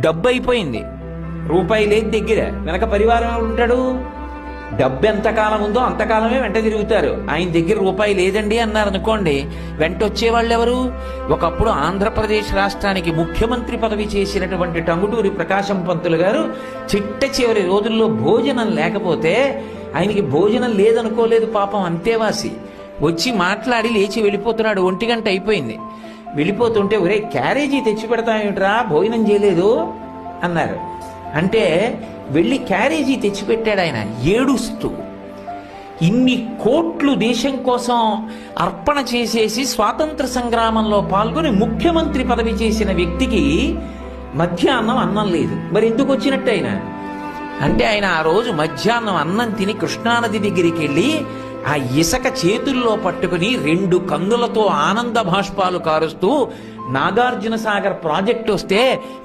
డబ్బు అయిపోయింది, రూపాయి లేదు దగ్గర, వెనక పరివారం ఉంటాడు. డబ్బు ఎంతకాలం ఉందో అంతకాలమే వెంట తిరుగుతారు. ఆయన దగ్గర రూపాయి లేదండి అన్నారు అనుకోండి, వెంట వచ్చేవాళ్ళు ఎవరు? ఒకప్పుడు ఆంధ్రప్రదేశ్ రాష్ట్రానికి ముఖ్యమంత్రి పదవి చేసినటువంటి టంగుటూరి ప్రకాశం పంతులు గారు చిట్ట చివరి రోజుల్లో భోజనం లేకపోతే, ఆయనకి భోజనం లేదనుకోలేదు పాపం, అంతేవాసి వచ్చి మాట్లాడి లేచి వెళ్ళిపోతున్నాడు. 1 గంట అయిపోయింది. వెళ్ళిపోతుంటే, ఒరే క్యారేజీ తెచ్చి పెడతామేమిట్రా, భోజనం చేయలేదు అన్నారు. అంటే వెళ్ళి క్యారేజీ తెచ్చిపెట్టాడు ఆయన ఏడుస్తూ. ఇన్ని కోట్లు దేశం కోసం అర్పణ చేసేసి స్వాతంత్ర సంగ్రామంలో పాల్గొని ముఖ్యమంత్రి పదవి చేసిన వ్యక్తికి మధ్యాహ్నం అన్నం లేదు. మరి ఎందుకు వచ్చినట్టు ఆయన? అంటే ఆయన ఆ రోజు మధ్యాహ్నం అన్నం తిని కృష్ణానది దగ్గరికి వెళ్ళి ఆ ఇసక చేతుల్లో పట్టుకుని 2 కన్నులతో ఆనంద భాష్పాలు కారుస్తూ నాగార్జున సాగర్ ప్రాజెక్టు వస్తే